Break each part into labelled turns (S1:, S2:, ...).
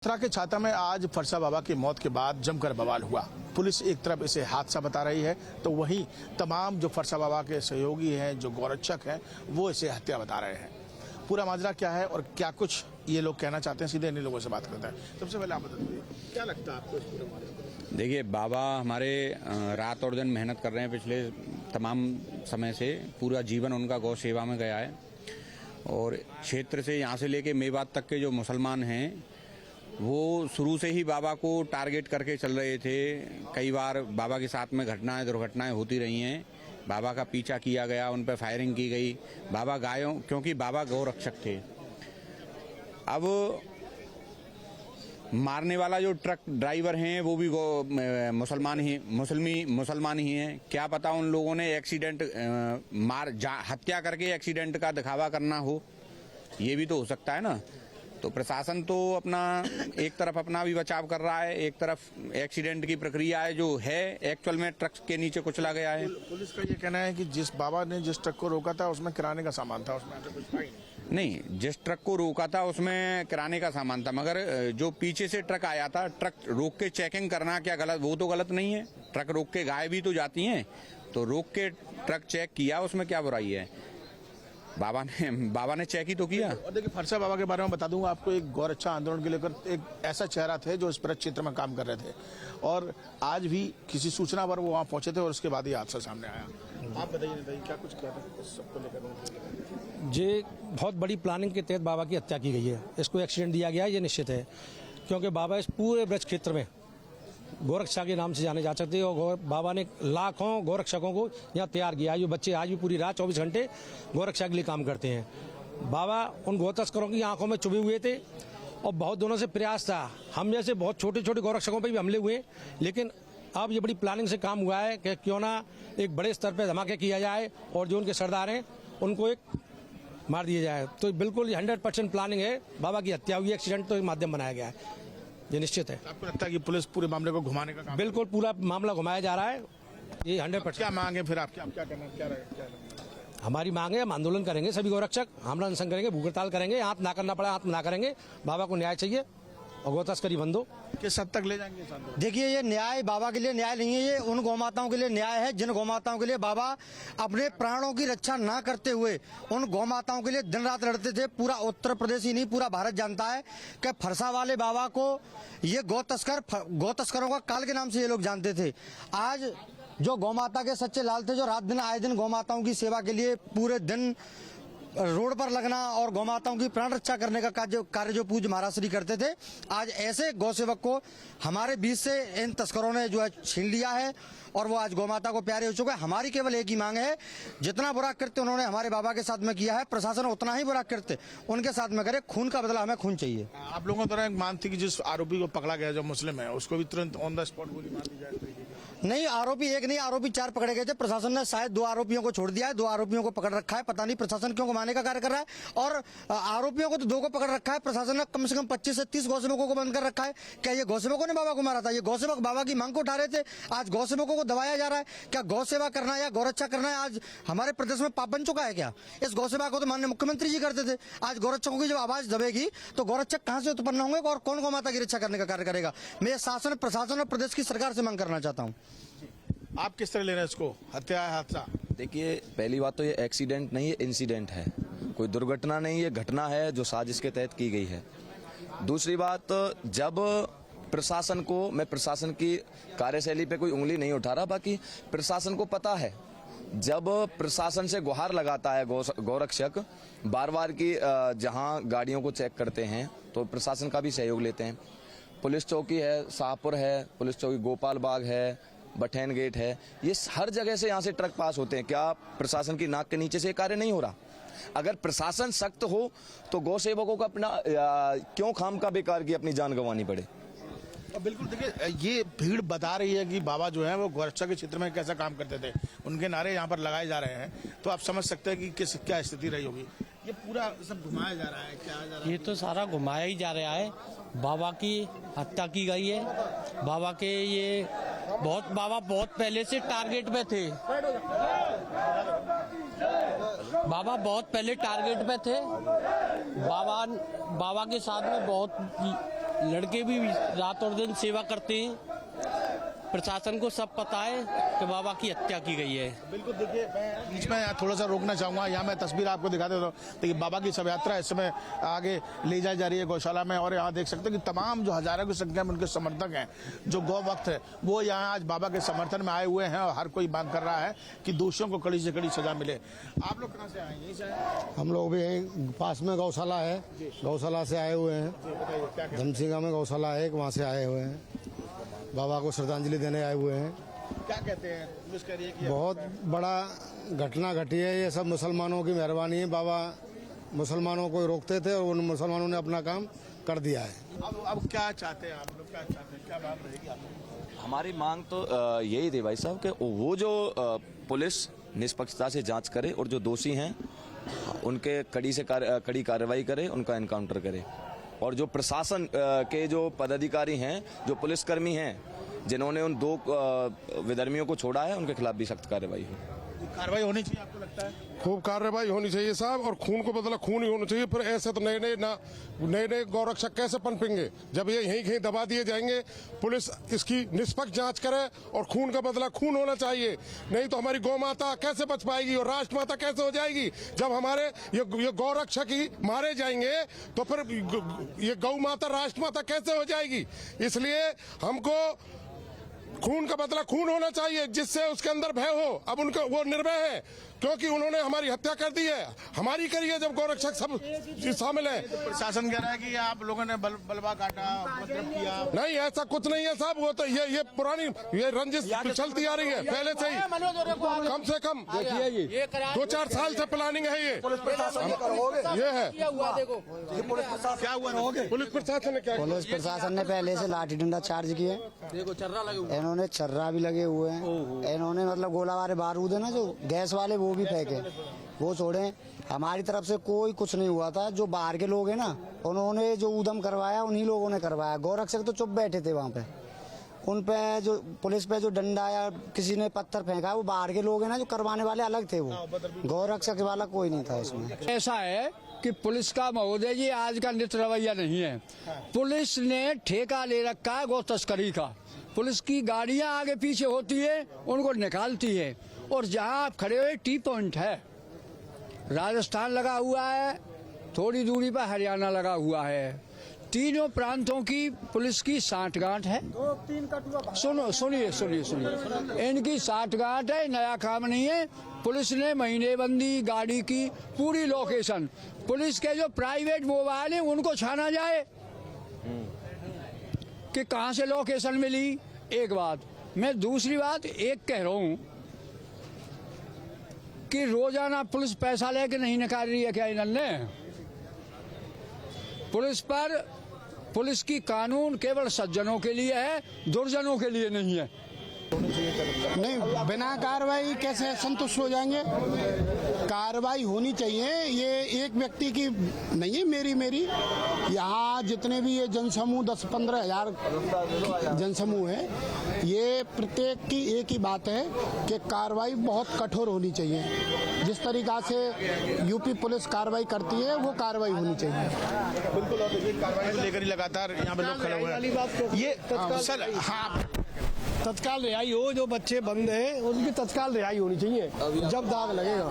S1: मथुरा के छाता में आज फरसा बाबा की मौत के बाद जमकर बवाल हुआ। पुलिस एक तरफ इसे हादसा बता रही है तो वहीं तमाम जो फरसा बाबा के सहयोगी हैं, जो गौरक्षक हैं, वो इसे हत्या बता रहे हैं। पूरा माजरा क्या है और क्या कुछ ये लोग कहना चाहते हैं, सीधे इन्हीं लोगों से बात करते हैं। सबसे पहले आप बताइए, क्या लगता है आपको इस पूरे मामले में?
S2: देखिए, बाबा हमारे रात और दिन मेहनत कर रहे हैं पिछले तमाम समय से। पूरा जीवन उनका गौ सेवा में गया है और क्षेत्र से यहाँ से लेके मेवात तक के जो मुसलमान हैं वो शुरू से ही बाबा को टारगेट करके चल रहे थे। कई बार बाबा के साथ में दुर्घटनाएं होती रही हैं। बाबा का पीछा किया गया, उन पर फायरिंग की गई। बाबा गायों, क्योंकि बाबा गौरक्षक थे। अब मारने वाला जो ट्रक ड्राइवर हैं वो भी मुसलमान ही हैं। क्या पता उन लोगों ने एक्सीडेंट हत्या करके एक्सीडेंट का दिखावा करना हो, ये भी तो हो सकता है ना। तो प्रशासन तो एक तरफ अपना भी बचाव कर रहा है, एक तरफ एक्सीडेंट की प्रक्रिया है जो है एक्चुअल में ट्रक के नीचे कुचला गया है।
S1: पुलिस का ये कहना है कि जिस बाबा ने जिस ट्रक को रोका था उसमें किराने का सामान था, उसमें कुछ था ही
S2: नहीं। जिस ट्रक को रोका था उसमें किराने का सामान था, मगर जो पीछे से ट्रक आया था, ट्रक रोक के चेकिंग करना क्या गलत? वो तो गलत नहीं है। ट्रक रोक के गाय भी तो जाती हैं, तो रोक के ट्रक चेक किया, उसमें क्या बुराई है? बाबा ने चेक ही तो किया।
S1: और देखिए, फरसा बाबा के बारे में बता दूंगा आपको, एक गौरक्षा आंदोलन के लेकर एक ऐसा चेहरा थे जो इस क्षेत्र में काम कर रहे थे और आज भी किसी सूचना पर वो वहाँ पहुंचे थे और उसके बाद ही हादसा सामने आया। आप बताइए क्या कुछ कहते सबको लेकर?
S3: ये बहुत बड़ी प्लानिंग के तहत बाबा की हत्या की गई है। इसको एक्सीडेंट दिया गया है, ये निश्चित है, क्योंकि बाबा इस पूरे ब्रज क्षेत्र में गौरक्षा के नाम से जाने जा सकते हैं और बाबा ने लाखों गौरक्षकों को यहाँ तैयार किया। जो बच्चे आज भी पूरी रात 24 घंटे गौरक्षा के लिए काम करते हैं। बाबा उन गौ तस्करों की आंखों में चुभे हुए थे और बहुत दिनों से प्रयास था। हम जैसे बहुत छोटे छोटे गौरक्षकों पर भी हमले हुए, लेकिन अब ये बड़ी प्लानिंग से काम हुआ है कि क्यों ना एक बड़े स्तर पर धमाके किया जाए और जो उनके सरदार हैं उनको एक मार दिया जाए। तो बिल्कुल 100% प्लानिंग है। बाबा की हत्या हुई, एक्सीडेंट तो एक माध्यम बनाया गया है, ये निश्चित है।
S1: आपको लगता है कि पुलिस पूरे मामले को घुमाने का काम?
S3: बिल्कुल, पूरा मामला घुमाया जा रहा है, ये 100%।
S1: क्या मांग है फिर आपकी? आप क्या करना, क्या
S3: हमारी मांग है, हम आंदोलन करेंगे, सभी गौरक्षक हम अनशन करेंगे, भूख हड़ताल करेंगे, हाथ ना करना पड़ा हाथ ना करेंगे। बाबा को न्याय चाहिए और गौ तस्करी बंद हो।
S1: किस हद तक ले जाएंगे?
S4: देखिए, ये न्याय बाबा के लिए न्याय नहीं है, ये उन गौमाताओं के लिए न्याय है जिन गौमाताओं के लिए बाबा अपने प्राणों की रक्षा ना करते हुए उन गौमाताओं के लिए दिन रात लड़ते थे। पूरा उत्तर प्रदेश ही नहीं, पूरा भारत जानता है कि फरसा वाले बाबा को ये गौ तस्करों का काल के नाम से ये लोग जानते थे। आज जो गौमाता के सच्चे लाल थे, जो रात दिन आए दिन गौमाताओं की सेवा के लिए पूरे दिन रोड पर लगना और गौमाताओं की प्राण रक्षा करने का कार्य जो पूज्य महाराज श्री करते थे, आज ऐसे गौ सेवक को हमारे बीच से इन तस्करों ने जो है छीन लिया है और वो आज गौमाता को प्यारे हो चुका है। हमारी केवल एक ही मांग है, जितना बुरा कृत्य उन्होंने हमारे बाबा के साथ में किया है, प्रशासन उतना ही बुरा कृत्य उनके साथ में करे। खून का बदला हमें खून चाहिए।
S1: आप लोगों द्वारा एक मांग थी कि जिस आरोपी को पकड़ा गया जो मुस्लिम है उसको भी तुरंत ऑन द स्पॉट गोली मार दी जाए।
S4: नहीं, आरोपी एक नहीं, आरोपी 4 पकड़े गए थे। प्रशासन ने शायद 2 आरोपियों को छोड़ दिया है, 2 आरोपियों को पकड़ रखा है। पता नहीं प्रशासन क्यों घुमाने का कार्य कर रहा है। और आरोपियों को तो 2 को पकड़ रखा है। प्रशासन ने कम से कम 25 से 30 गौसेवकों को बंद कर रखा है। क्या ये गौसेवकों ने बाबा को मारा था? ये गौसेवक बाबा की मांग को उठा रहे थे। आज गौसेवकों को दबाया जा रहा है। क्या गौ सेवा करना या गौरक्षा करना है आज हमारे प्रदेश में पाप बन चुका है क्या? इस गौ सेवा को तो माननीय मुख्यमंत्री जी करते थे। आज गौरक्षकों की जब आवाज दबेगी तो गौरक्षक कहां से उत्पन्न होंगे और कौन गौ माता की रक्षा करने का कार्य करेगा? मैं शासन, प्रशासन और प्रदेश की सरकार से मांग करना चाहता हूं।
S1: आप किस तरह ले रहे हैं इसको? हत्या है, हादसा?
S5: देखिए, पहली बात तो ये एक्सीडेंट नहीं है, इंसिडेंट है। कोई दुर्घटना नहीं, ये घटना है जो साजिश के तहत की गई है। दूसरी बात, जब प्रशासन को, मैं प्रशासन की कार्यशैली पे कोई उंगली नहीं उठा रहा, बाकी प्रशासन को पता है, जब प्रशासन से गुहार लगाता है गौरक्षक बार बार की जहां गाड़ियों को चेक करते हैं तो प्रशासन का भी सहयोग लेते हैं। पुलिस चौकी है, शाहपुर है, पुलिस चौकी गोपाल बाग है, बठैन गेट है, ये हर जगह से यहाँ से ट्रक पास होते हैं। क्या प्रशासन की नाक के नीचे से कार्य नहीं हो रहा? अगर प्रशासन सख्त हो तो गौ सेवकों को अपना क्यों खाम का बेकार की अपनी जान गंवानी पड़े?
S1: बिल्कुल, देखिए, ये भीड़ बता रही है कि बाबा जो है वो गौरक्षा के क्षेत्र में कैसा काम करते थे। उनके नारे यहाँ पर लगाए जा रहे हैं, तो आप समझ सकते हैं कि क्या स्थिति रही होगी। ये पूरा सब घुमाया जा रहा है, क्या जा रहा है?
S6: ये तो सारा घुमाया ही जा रहा है। बाबा की हत्या की गई है। बाबा के ये बाबा बहुत पहले से टारगेट पे थे। बाबा बहुत पहले टारगेट पे थे। बाबा के साथ में बहुत लड़के भी रात और दिन सेवा करते हैं। प्रशासन को सब पता है कि बाबा की हत्या की गई है।
S1: बिल्कुल, देखिए मैं बीच में थोड़ा सा रोकना चाहूंगा। यहाँ मैं तस्वीर आपको दिखा देता हूँ। देखिए बाबा की शव यात्रा इस समय आगे ले जाई जा रही है गौशाला में, और यहाँ देख सकते हैं कि तमाम जो हजारों की संख्या में उनके समर्थक हैं, जो गौ भक्त है, वो यहाँ आज बाबा के समर्थन में आए हुए हैं और हर कोई मांग कर रहा है कि दोषियों को कड़ी से कड़ी सजा मिले। आप लोग कहाँ से आए? यहीं से आए?
S7: हम लोग भी यहीं पास में गौशाला है, गौशाला से आए हुए हैं। धमसिंगा में गौशाला है, वहाँ से आए हुए हैं, बाबा को श्रद्धांजलि देने आए हुए हैं।
S1: क्या कहते हैं? पुलिस कह रही है कि
S7: बहुत बड़ा घटना घटी है, ये सब मुसलमानों की मेहरबानी है। बाबा मुसलमानों को रोकते थे और उन मुसलमानों ने अपना काम कर दिया है।
S1: अब क्या चाहते हैं आप लोग? क्या चाहते हैं? क्या बात रहेगी आप लोग?
S5: हमारी मांग तो यही थी भाई साहब कि वो जो पुलिस निष्पक्षता से जांच करे और जो दोषी हैं उनके कड़ी कार्रवाई करे, उनका एनकाउंटर करे। और जो प्रशासन के जो पदाधिकारी हैं, जो पुलिसकर्मी हैं, जिन्होंने उन 2 विधर्मियों को छोड़ा है, उनके खिलाफ भी सख्त कार्रवाई हो।
S1: कार्रवाई होनी चाहिए आपको लगता है?
S8: खूब कार्रवाई होनी चाहिए साहब, और खून को बदला खून ही होना चाहिए। फिर ऐसे तो नए गौरक्षक कैसे पनपेंगे जब ये यहीं कहीं दबा दिए जाएंगे? पुलिस इसकी निष्पक्ष जांच करे और खून का बदला खून होना चाहिए, नहीं तो हमारी गौ माता कैसे बच पाएगी और राष्ट्र माता कैसे हो जाएगी? जब हमारे ये गौरक्षक ही मारे जाएंगे तो फिर ये गौ माता राष्ट्र माता कैसे हो जाएगी? इसलिए हमको खून का बदला खून होना चाहिए, जिससे उसके अंदर भय हो। अब उनको वो निर्भय है क्योंकि उन्होंने हमारी हत्या कर दी है, हमारी करी है, जब गौरक्षक सब शामिल है।
S1: प्रशासन कह रहा है कि आप लोगों ने बलवा काटा, उपद्रव किया।
S8: नहीं, ऐसा कुछ नहीं है साहब। वो तो ये पुरानी ये रंजिश चलती आ रही है पहले से ही, कम से कम 2-4 साल से प्लानिंग है ये है।
S1: क्या हुआ?
S8: पुलिस प्रशासन ने क्या किया?
S9: पुलिस प्रशासन ने पहले से लाठी डंडा चार्ज किया, इन्होंने छर्रा भी लगे हुए हैं, इन्होंने मतलब गोला वाले बारूद है ना जो गैस वाले, वो भी फेंके, वो छोड़े। हमारी तरफ से कोई कुछ नहीं हुआ था। जो बाहर के लोग हैं ना, उन्होंने जो उद्यम करवाया उन्हीं लोगों ने करवाया। गौरक्षक तो चुप बैठे थे वहाँ पे। उन पे जो पुलिस पे जो डंडा या किसी ने पत्थर फेंका, वो बाहर के लोग हैं ना, जो करवाने वाले अलग थे, वो गौरक्षक वाला कोई नहीं था उसमें।
S10: ऐसा है कि पुलिस का महोदय जी आज का नित रवैया नहीं है। पुलिस ने ठेका ले रखा है गौ तस्करी का। पुलिस की गाड़ियां आगे पीछे होती है, उनको निकालती है। और जहां आप खड़े हुए टी पॉइंट है, राजस्थान लगा हुआ है, थोड़ी दूरी पर हरियाणा लगा हुआ है। तीनों प्रांतों की पुलिस की साठगांठ है। सुनिए, इनकी साठगांठ है, नया काम नहीं है। पुलिस ने महीनेबंदी गाड़ी की पूरी लोकेशन, पुलिस के जो प्राइवेट मोबाइल है उनको छाना जाए कि कहां से लोकेशन मिली। एक बात। मैं दूसरी बात एक कह रहा हूं कि रोजाना पुलिस पैसा लेके नहीं निकाल रही है क्या इन्होंने? पुलिस की कानून केवल सज्जनों के लिए है, दुर्जनों के लिए नहीं है।
S7: नहीं, बिना कार्रवाई कैसे संतुष्ट हो जाएंगे? कार्रवाई होनी चाहिए। ये एक व्यक्ति की नहीं है, मेरी यहाँ जितने भी ये जनसमूह 10-15 हजार जनसमूह है, ये प्रत्येक की एक ही बात है कि कार्रवाई बहुत कठोर होनी चाहिए। जिस तरीका से यूपी पुलिस कार्रवाई करती है, वो कार्रवाई होनी चाहिए।
S1: बिल्कुल, और ये कार्रवाई को लेकर ही लगातार यहाँ पे लोग खड़े हुए हैं। ये सर, हाँ,
S7: तत्काल रिहाई हो। जो बच्चे बंद हैं उनकी तत्काल रिहाई होनी चाहिए, जब दाग लगेगा।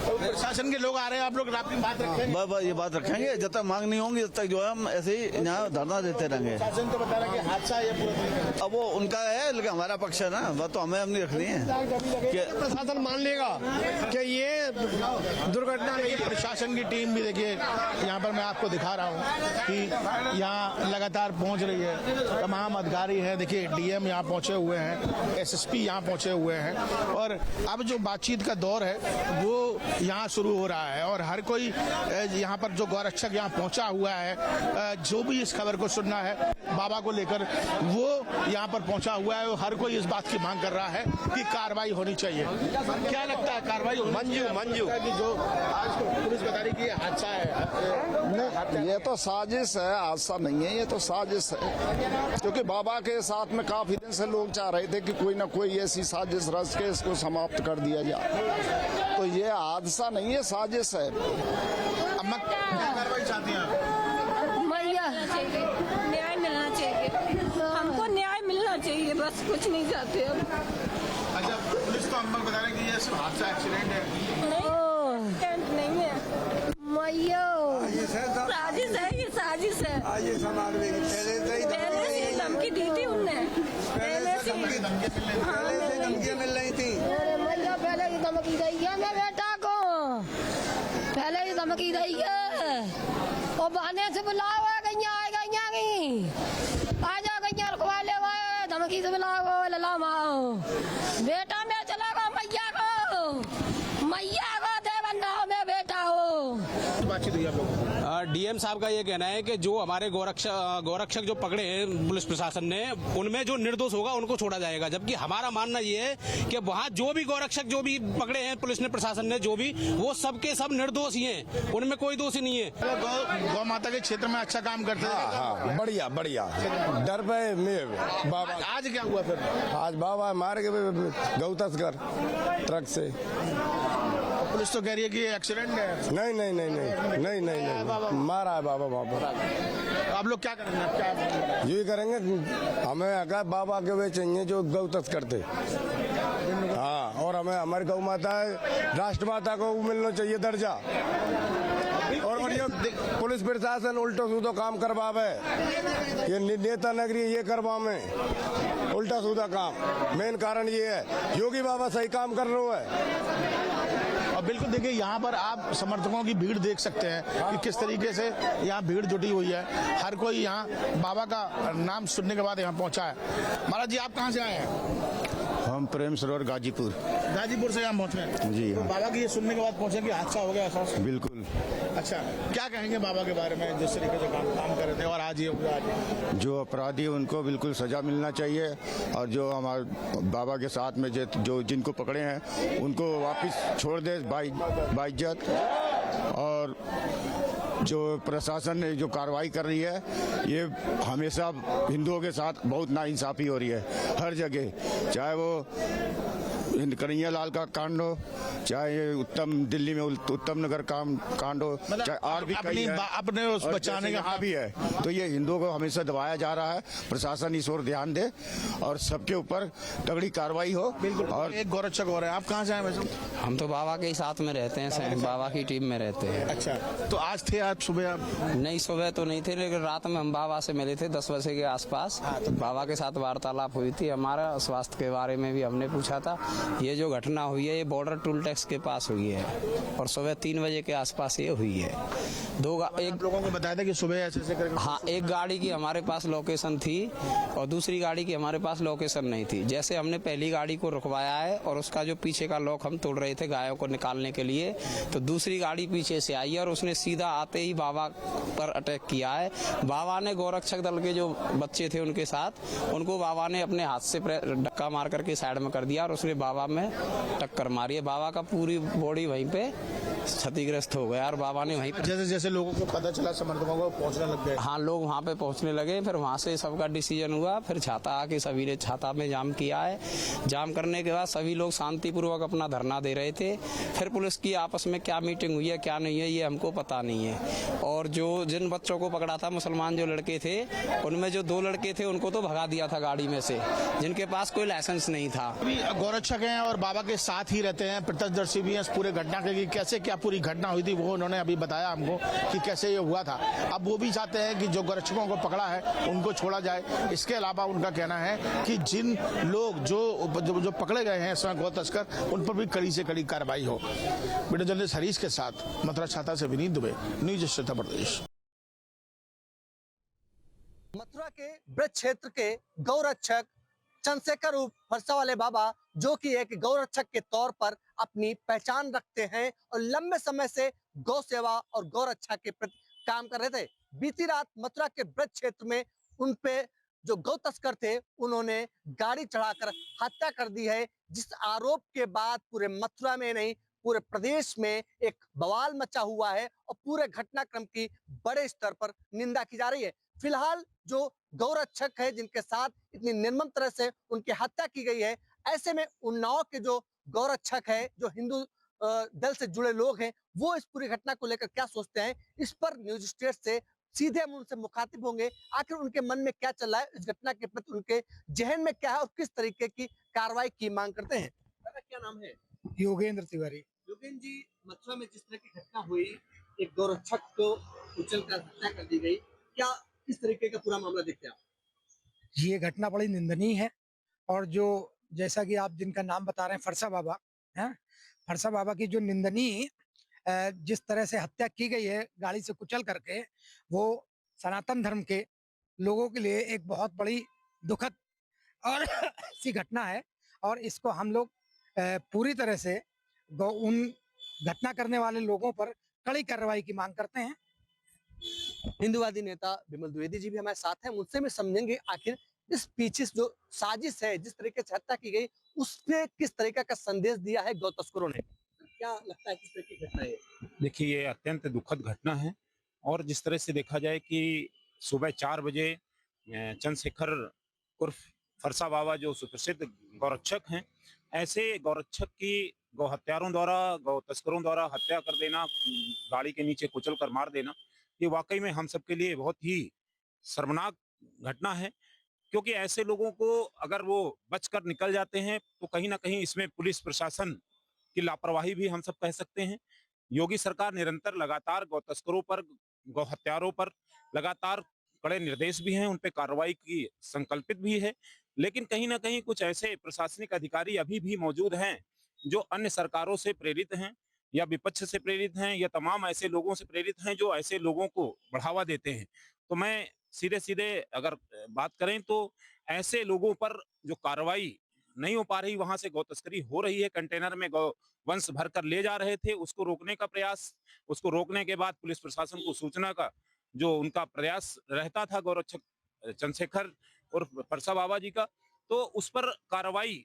S1: प्रशासन के लोग आ रहे हैं, आप लोग अपनी बात रखेंगे?
S11: बस ये बात रखेंगे, जब तक मांग नहीं होंगी तब तक जो है हम ऐसे ही यहाँ धरना देते रहेंगे।
S1: प्रशासन तो बता रहा है कि हादसा है पूरा।
S11: अब वो उनका है, लेकिन हमारा पक्ष है ना, बात तो हमें अपनी रखनी है कि
S7: प्रशासन मान लेगा कि ये दुर्घटना नहीं।
S1: प्रशासन की टीम भी देखिए, यहाँ पर मैं आपको दिखा रहा हूँ कि यहाँ लगातार पहुँच रही है। तमाम अधिकारी हैं, देखिए डीएम यहाँ पहुँचे हुए हैं, एसएसपी यहाँ पहुँचे हुए हैं, और अब जो बातचीत का दौर है वो यहाँ शुरू हो रहा है। और हर कोई यहाँ पर जो गौरक्षक यहाँ पहुँचा हुआ है, जो भी इस खबर को सुनना है बाबा को लेकर, वो यहाँ पर पहुँचा हुआ है। हर कोई इस बात की मांग कर रहा है कि कार्रवाई होनी चाहिए। क्या लगता है कार्रवाई मंजू कि जो आज पुलिस बता रही कि हादसा है?
S12: ये तो साजिश है, हादसा नहीं है, ये तो साजिश है। क्योंकि बाबा के साथ में काफी दिन से लोग चाह रहे थे कि कोई ना कोई ऐसी साजिश रच के इसको समाप्त कर दिया जाए। तो ये हादसा नहीं है, साजिश है।
S1: अम्मा क्या कार्रवाई चाहती हैं आप?
S13: न्याय बस कुछ नहीं चाहते अब।
S1: अच्छा, पुलिस तो हम बता रहे हैं कि ये सिर्फ हादसा एक्सीडेंट है।
S13: एक्सीडेंट नहीं है मैयो, साजिश है, ये साजिश है। पहले से धमकी दी थी उनने, पहले से धमकी मिल रही थी। मैया पहले ही धमकी दी है मेरे बेटा को, पहले ही धमकी दी है। और बहाने से बुलाओ गैया आ जाओ गैया रखवा ले, धमकी से बुलाओ लला माओ बेटा में चला गो मैया को दे बंदा में बेटा हो।
S1: बातचीत हुई आप लोग?
S3: डीएम साहब का ये कहना है कि जो हमारे गोरक्षक जो पकड़े हैं पुलिस प्रशासन ने, उनमें जो निर्दोष होगा उनको छोड़ा जाएगा। जबकि हमारा मानना ये है कि वहाँ जो भी गोरक्षक जो भी पकड़े हैं पुलिस ने, प्रशासन ने जो भी, वो सबके सब निर्दोष ही हैं, उनमें कोई दोषी नहीं है।
S1: गौ माता के क्षेत्र में अच्छा काम करते हैं।
S14: हाँ, बढ़िया बढ़िया। डर पे बाबा
S1: आज क्या हुआ फिर?
S14: आज बाबा मार के गौ तस्कर ट्रक से।
S1: पुलिस तो कह रही है कि एक्सीडेंट है।
S14: नहीं नहीं नहीं नहीं नहीं नहीं नहीं मारा है बाबा।
S1: आप लोग क्या करेंगे? आप क्या
S14: यही करेंगे, हमें अगर बाबा के वे चाहिए जो गौ तस्कर थे। हाँ, और हमें हमारी गौ माता राष्ट्र माता को मिलना चाहिए दर्जा। और ये पुलिस प्रशासन उल्टो सीधो काम करवावे, ये नेता नगरी ये करवावे उल्टा सीधा काम। मेन कारण ये है योगी बाबा सही काम कर रहे हैं।
S1: और बिल्कुल देखिए, यहाँ पर आप समर्थकों की भीड़ देख सकते हैं कि किस तरीके से यहाँ भीड़ जुटी हुई है। हर कोई यहाँ बाबा का नाम सुनने के बाद यहाँ पहुँचा है। महाराज जी, आप कहाँ से आए हैं?
S14: हम प्रेम सरोवर गाजीपुर
S1: से यहाँ पहुँचे हैं
S14: जी।
S1: तो बाबा की ये सुनने के बाद पहुँचे कि हादसा हो गया ऐसा?
S14: बिल्कुल।
S1: अच्छा, क्या कहेंगे बाबा के बारे में, जिस तरीके से काम कर रहे थे और आज ये हुआ?
S14: जो अपराधी है उनको बिल्कुल सजा मिलना चाहिए, और जो हमारे बाबा के साथ में जो जिनको पकड़े हैं उनको वापस छोड़ दे बाइज्जत। और जो प्रशासन ने जो कार्रवाई कर रही है, ये हमेशा हिंदुओं के साथ बहुत नाइंसाफी हो रही है हर जगह, चाहे वो कन्हैया लाल का कांड हो, चाहे उत्तम दिल्ली में उत्तम नगर कांड हो, चाहे और भी कई है,
S1: अपने उस बचाने का
S14: भी है। तो ये हिंदुओं को हमेशा दबाया जा रहा है। प्रशासन इस ओर ध्यान दे और सबके ऊपर तगड़ी कार्रवाई हो।
S1: और एक गोरक्षक हो रहे हैं, आप कहाँ से आए वैसे?
S6: हम तो बाबा के साथ में रहते हैं, बाबा की टीम में रहते हैं।
S1: अच्छा, तो आज थे? आज सुबह आप?
S6: नहीं, सुबह तो नहीं थे, लेकिन रात में हम बाबा से मिले थे 10 बजे के आसपास। बाबा के साथ वार्तालाप हुई थी, हमारा स्वास्थ्य के बारे में भी हमने पूछा था। ये जो घटना हुई है ये बॉर्डर टूल टैक्स के पास हुई है और सुबह 3 बजे के आसपास ये हुई है। एक
S1: लोगों को बताया था कि सुबह ऐसे करके।
S6: हाँ, एक गाड़ी की हमारे पास लोकेशन थी और दूसरी गाड़ी की हमारे पास लोकेशन नहीं थी। जैसे हमने पहली गाड़ी को रुकवाया है और उसका जो पीछे का लॉक हम तोड़ रहे थे गायों को निकालने के लिए, तो दूसरी गाड़ी पीछे से आई है और उसने सीधा आते ही बाबा पर अटैक किया है। बाबा ने गोरक्षक दल के जो बच्चे थे उनके साथ, उनको बाबा ने अपने हाथ से धक्का मार करके साइड में कर दिया और उसने बाबा में टक्कर मारी है। बाबा का पूरी बॉडी वहीं पे क्षतिग्रस्त हो गया और बाबा ने वहीं
S1: जैसे जैसे लोगों को पता चला, समर्थकों को पहुंचने लग गए।
S6: हाँ, लोग वहाँ पे पहुँचने लगे। फिर वहाँ से सबका डिसीजन हुआ, फिर छाता आके सभी ने छाता में जाम किया है। जाम करने के बाद सभी लोग शांतिपूर्वक अपना धरना दे रहे थे। फिर पुलिस की आपस में क्या मीटिंग हुई है क्या नहीं है ये हमको पता नहीं है। और जो जिन बच्चों को पकड़ा था, मुसलमान जो लड़के थे, उनमें जो 2 लड़के थे उनको तो भगा दिया था गाड़ी में से, जिनके पास कोई लाइसेंस नहीं था।
S1: गोरक्षक हैं और बाबा के साथ ही रहते हैं, प्रत्यक्षदर्शी भी हैं इस पूरे घटना के, कैसे क्या पूरी घटना हुई थी वो उन्होंने अभी बताया हमको कि कैसे ये हुआ था। अब वो भी चाहते हैं कि जो गोरक्षकों को पकड़ा है उनको छोड़ा जाए। इसके अलावा उनका कहना है कि जिन लोग जो पकड़े गए हैं इसमें गौ तस्कर, उन पर भी कड़ी से कड़ी कार्रवाई हो। वीडियो जर्नलिस्ट हरीश के साथ मथुरा छाता से विनीत दुबे, न्यूज उत्तर प्रदेश।
S15: मथुरा के ब्रज क्षेत्र के गौरक्षक चंद्रशेखर उर्फ फरसा वाले बाबा, जो कि एक गौरक्षक के तौर पर अपनी पहचान रखते हैं और लंबे समय से गौ सेवा और गौरक्षा के प्रति काम कर रहे थे। बीती रात मथुरा के ब्रज क्षेत्र में उन पे जो गौ तस्कर थे उन्होंने गाड़ी चढ़ाकर हत्या कर दी है, जिस आरोप के बाद पूरे मथुरा में नहीं पूरे प्रदेश में एक बवाल मचा हुआ है और पूरे घटनाक्रम की बड़े स्तर पर निंदा की जा रही है। फिलहाल जो गौरक्षक है जिनके साथ इतनी निर्मम तरह से उनकी हत्या की गई है, ऐसे में उन्नाव के जो गौरक्षक है, जो हिंदू दल से जुड़े लोग हैं, वो इस पूरी घटना को लेकर क्या सोचते हैं, इस पर न्यूज स्टेट से सीधे हम उनसे मुखातिब होंगे, आखिर उनके मन में क्या चल रहा है, इस घटना के प्रति उनके जहन में क्या है और किस तरीके की कार्रवाई की मांग करते हैं। दादा क्या नाम है?
S7: योगेंद्र तिवारी।
S15: योगेंद्र जी, मथुरा में जिस तरह की घटना हुई, एक गौरक्षक को कुचलकर हत्या कर दी गई, क्या किस तरीके का पूरा मामला देखते हैं आप?
S7: ये घटना बड़ी निंदनीय है और जो जैसा कि आप जिनका नाम बता रहे हैं फरसा बाबा हैं, फरसा बाबा की जो निंदनीय जिस तरह से हत्या की गई है गाड़ी से कुचल करके, वो सनातन धर्म के लोगों के लिए एक बहुत बड़ी दुखद और सी घटना है और इसको हम लोग पूरी तरह से उन घटना करने वाले लोगों पर कड़ी कार्रवाई की मांग करते हैं।
S15: हिंदूवादी नेता विमल द्विवेदी जी भी हमारे साथ हैं, उनसे भी समझेंगे आखिर इस पीछे जो साजिश है, जिस तरीके से हत्या की गई, उसपे किस तरीके का संदेश दिया है गौ तस्करों ने। क्या लगता है किस तरह की घटना है?
S16: देखिए, ये अत्यंत दुखद घटना है और जिस तरह से देखा जाए कि सुबह 4 बजे चंद्रशेखर उर्फ फरसा बाबा जो सुप्रसिद्ध गौरक्षक हैं, ऐसे गौरक्षक की गौ हत्यारों द्वारा, गौ तस्करों द्वारा हत्या कर देना, गाड़ी के नीचे कुचल कर मार देना, ये वाकई में हम सबके लिए बहुत ही शर्मनाक घटना है। क्योंकि ऐसे लोगों को अगर वो बचकर निकल जाते हैं तो कहीं ना कहीं इसमें पुलिस प्रशासन की लापरवाही भी हम सब कह सकते हैं। योगी सरकार निरंतर लगातार गौ तस्करों पर, गौ हत्यारों पर लगातार कड़े निर्देश भी हैं, उन पे कार्रवाई की संकल्पित भी है, लेकिन कहीं ना कहीं कुछ ऐसे प्रशासनिक अधिकारी अभी भी मौजूद हैं जो अन्य सरकारों से प्रेरित हैं या विपक्ष से प्रेरित हैं या तमाम ऐसे लोगों से प्रेरित हैं जो ऐसे लोगों को बढ़ावा देते हैं। तो मैं सीधे सीधे अगर बात करें तो ऐसे लोगों पर जो कार्रवाई नहीं हो पा रही, वहां से गौ तस्करी हो रही है, कंटेनर में गौ वंश भरकर ले जा रहे थे, उसको रोकने का प्रयास, उसको रोकने के बाद पुलिस प्रशासन को सूचना का जो उनका प्रयास रहता था गौरक्षक चंद्रशेखर और फरसा बाबा जी का, तो उस पर कार्रवाई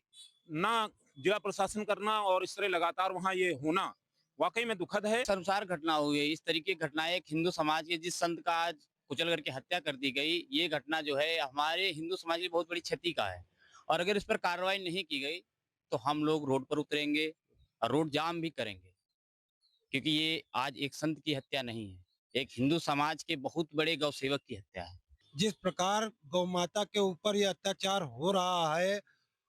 S16: ना जिला प्रशासन करना और इस तरह लगातार वहाँ ये होना वाकई में दुखद है।
S6: शर्मसार घटना हुई है। इस तरीके की घटनाएं एक हिंदू समाज के जिस संत का आज कुचल करके हत्या कर दी गई, ये घटना जो है हमारे हिंदू समाज की बहुत बड़ी क्षति का है और अगर इस पर कार्रवाई नहीं की गई तो हम लोग रोड पर उतरेंगे और रोड जाम भी करेंगे, क्योंकि ये आज एक संत की हत्या नहीं है, एक हिंदू समाज के बहुत बड़े गौ सेवक की हत्या है।
S7: जिस प्रकार गौ माता के ऊपर ये अत्याचार हो रहा है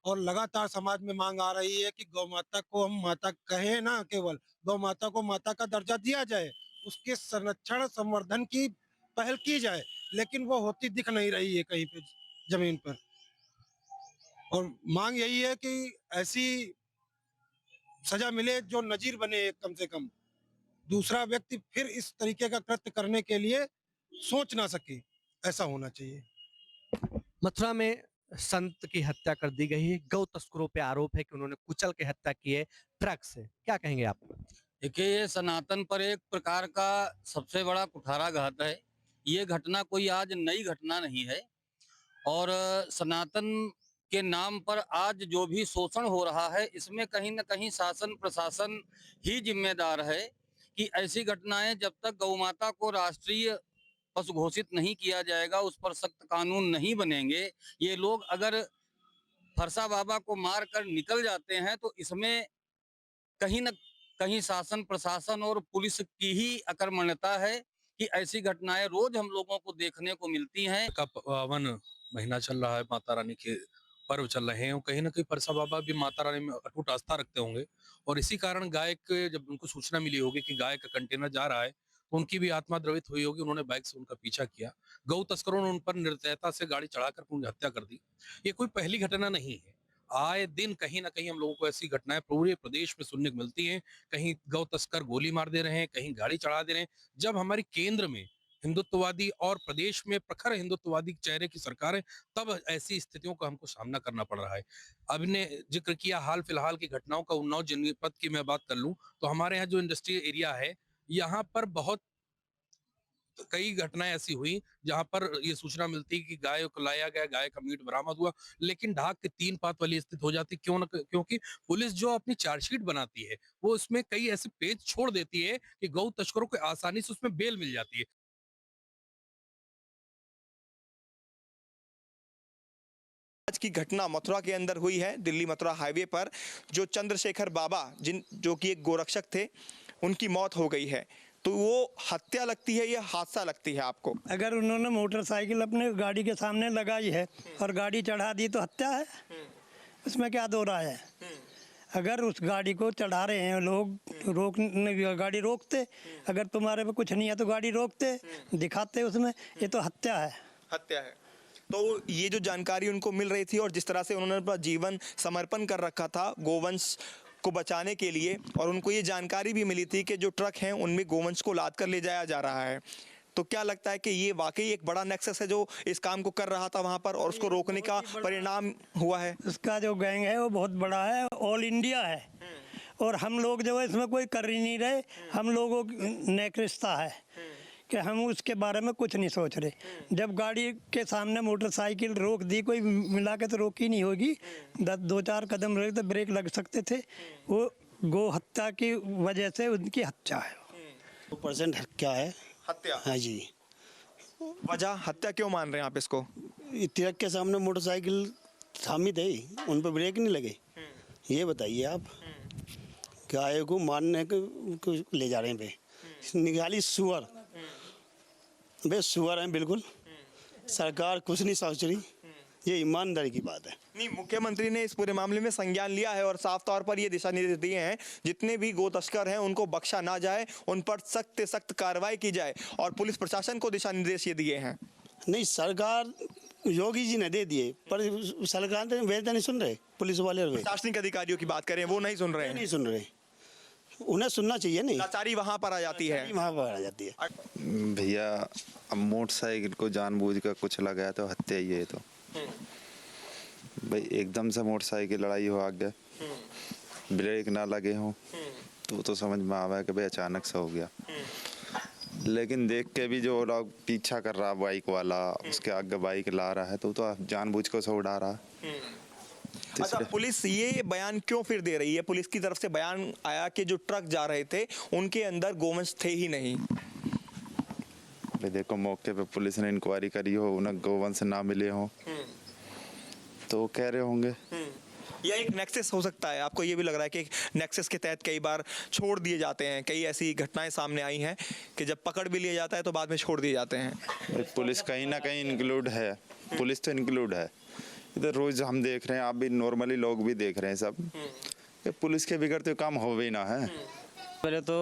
S7: और लगातार समाज में मांग आ रही है कि गौ माता को हम माता कहें ना, केवल गौ माता को माता का दर्जा दिया जाए, उसके संरक्षण संवर्धन की पहल की जाए, लेकिन वो होती दिख नहीं रही है कहीं पे जमीन पर। और मांग यही है कि ऐसी सजा मिले जो नजीर बने, कम से कम दूसरा व्यक्ति फिर इस तरीके का कृत्य करने के लिए सोच ना सके, ऐसा होना चाहिए।
S15: मथुरा में संत की हत्या कर दी गई है, गौ तस्करों पे आरोप है कि उन्होंने कुचल के हत्या की है ट्रक से, क्या कहेंगे आप?
S6: देखिए, ये सनातन पर एक प्रकार का सबसे बड़ा कुठाराघात है। ये घटना कोई आज नई घटना नहीं है और सनातन के नाम पर आज जो भी शोषण हो रहा है, इसमें कहीं ना कहीं शासन प्रशासन ही जिम्मेदार है कि ऐसी घटनाएं जब तक गौ माता को राष्ट्रीय पशु घोषित नहीं किया जाएगा, उस पर सख्त कानून नहीं बनेंगे, ये लोग अगर फरसा बाबा को मार कर निकल जाते हैं तो इसमें कहीं न कहीं शासन प्रशासन और पुलिस की ही अकर्मण्यता है कि ऐसी घटनाएं रोज हम लोगों को देखने को मिलती हैं।
S17: का पावन महीना चल रहा है, माता रानी के पर्व चल रहे हैं और कहीं ना कहीं फरसा बाबा भी माता रानी में अटूट आस्था रखते होंगे और इसी कारण गाय के जब उनको सूचना मिली होगी कि गाय का कंटेनर जा रहा है तो उनकी भी आत्मा द्रवित हुई होगी, उन्होंने बाइक से उनका पीछा किया, गौ तस्करों ने उन पर निर्दयता से गाड़ी चढ़ाकर उनकी हत्या कर दी। ये कोई पहली घटना नहीं है, आए दिन कहीं ना कहीं हम लोगों को ऐसी घटनाएं पूरे प्रदेश में सुनने को मिलती हैं। कहीं गौ तस्कर गोली मार दे रहे हैं, कहीं गाड़ी चढ़ा दे रहे हैं। जब हमारी केंद्र में हिंदुत्ववादी और प्रदेश में प्रखर हिंदुत्ववादी चेहरे की सरकार है, तब ऐसी स्थितियों का हमको सामना करना पड़ रहा है। अब ने जिक्र किया हाल फिलहाल की घटनाओं का, उन्नाव जनपद की मैं बात कर लूं तो हमारे यहाँ जो इंडस्ट्रियल एरिया है, यहाँ पर बहुत कई घटनाएं ऐसी हुई जहां पर ये सूचना मिलती कि गाय को लाया गया, गाय का मीट बरामद हुआ, लेकिन ढाक के 3 पात वाली स्थिति हो जाती। क्योंकि पुलिस जो अपनी चार्जशीट बनाती है वो उसमें कई ऐसे पेज छोड़ देती है कि गौ तस्करों को आसानी से उसमें बेल मिल जाती है।
S18: आज की घटना मथुरा के अंदर हुई है, दिल्ली मथुरा हाईवे पर। जो चंद्रशेखर बाबा जो कि एक गोरक्षक थे, उनकी मौत हो गई है। तो वो हत्या लगती है या हादसा लगती है आपको?
S19: अगर उन्होंने मोटरसाइकिल अपने गाड़ी के सामने लगाई है और गाड़ी चढ़ा दी तो हत्या है, उसमें क्या दो राय है? अगर उस गाड़ी को चढ़ा रहे हैं लोग, गाड़ी रोकते, अगर तुम्हारे पे कुछ नहीं है तो गाड़ी रोकते, दिखाते उसमें, ये तो हत्या है।
S18: हत्या है। तो ये जो जानकारी उनको मिल रही थी और जिस तरह से उन्होंने अपना जीवन समर्पण कर रखा था गोवंश को बचाने के लिए, और उनको ये जानकारी भी मिली थी कि जो ट्रक हैं उनमें गोवंश को लाद कर ले जाया जा रहा है, तो क्या लगता है कि ये वाकई एक बड़ा नेक्सस है जो इस काम को कर रहा था वहां पर और उसको रोकने का परिणाम हुआ है?
S19: उसका जो गैंग है वो बहुत बड़ा है, ऑल इंडिया है, और हम लोग जो है इसमें कोई कर ही नहीं रहे। हम लोगों की नेकरिस्ता है कि हम उसके बारे में कुछ नहीं सोच रहे। जब गाड़ी के सामने मोटरसाइकिल रोक दी, कोई मिला के तो रोकी नहीं होगी, 2-4 कदम रहे तो ब्रेक लग सकते थे। वो गो हत्या की वजह से उनकी हत्या है।
S20: 2% हत्या है।
S18: हत्या?
S20: हाँ जी।
S18: वजह हत्या क्यों मान रहे हैं आप इसको?
S20: ट्रक के सामने मोटरसाइकिल थामी थे, उन पर ब्रेक नहीं लगे, ये बताइए आप। गाय को मारने को ले जा रहे हैं पे, निकाली सुअर, वे सुअर हैं बिल्कुल। सरकार कुछ नहीं सोच रही, ये ईमानदारी की बात है।
S18: नहीं, मुख्यमंत्री ने इस पूरे मामले में संज्ञान लिया है और साफ तौर पर ये दिशा निर्देश दिए हैं, जितने भी गो तस्कर हैं उनको बख्शा ना जाए, उन पर सख्त से सख्त कार्रवाई की जाए, और पुलिस प्रशासन को दिशा निर्देश ये दिए हैं।
S20: नहीं, सरकार योगी जी ने दे दिए, पर सरकार तो वे तो नहीं सुन रहे, पुलिस वाले।
S18: प्रशासनिक अधिकारियों की बात करें, वो नहीं सुन रहे हैं।
S20: नहीं सुन रहे, उन्हें सुनना चाहिए। नहीं,
S18: लाचारी वहां पर आ जाती है।
S20: वहां पर आ जाती है।
S21: भैया अब मोटरसाइकिल को जानबूझ कर कुछ लगाया तो हत्या ही है। तो भाई एकदम से मोटरसाइकिल लड़ाई हो गया, ब्रेक ना लगे हो तो समझ में आवा है कि भाई अचानक से हो गया। लेकिन देख के भी जो लोग पीछा कर रहा बाइक वाला, उसके आगे बाइक ला रहा है, तो जानबूझ कर उसे उड़ा रहा है।
S18: अच्छा, पुलिस ये बयान क्यों फिर दे रही है? पुलिस की तरफ से बयान आया कि जो ट्रक जा रहे थे उनके अंदर गोवंश थे ही नहीं।
S21: भाई देखो, मौके पे पुलिस ने इंक्वायरी करी हो, उन्हें गोवंश ना मिले हो तो कह रहे होंगे।
S18: यह एक नेक्सस हो सकता है? आपको ये भी लग रहा है कि नेक्सस के तहत कई बार छोड़ दिए जाते हैं? कई ऐसी घटनाएं सामने आई हैं कि जब पकड़ भी लिया जाता है तो बाद में छोड़ दिए जाते हैं।
S21: पुलिस कहीं ना कहीं इंक्लूड है, पुलिस तो इंक्लूड है। इधर रोज हम देख रहे हैं, आप भी नॉर्मली लोग भी देख रहे हैं सब, पुलिस के बिगड़ तो काम हो भी ना है।
S22: पहले तो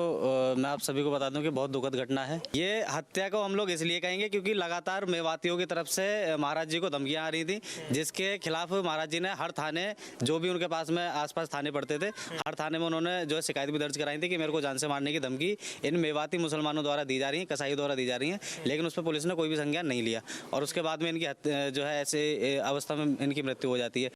S22: मैं आप सभी को बता दूं कि बहुत दुखद घटना है। ये हत्या को हम लोग इसलिए कहेंगे क्योंकि लगातार मेवातियों की तरफ से महाराज जी को धमकियां आ रही थी, जिसके खिलाफ महाराज जी ने हर थाने, जो भी उनके पास में आसपास थाने पड़ते थे, हर थाने में उन्होंने जो है शिकायत भी दर्ज कराई थी कि मेरे को जान से मारने की धमकी इन मेवाती मुसलमानों द्वारा दी जा रही है, कसाई द्वारा दी जा रही है। लेकिन उस पर पुलिस ने कोई भी संज्ञान नहीं लिया और उसके बाद में इनकी जो है ऐसे अवस्था में इनकी मृत्यु हो जाती है।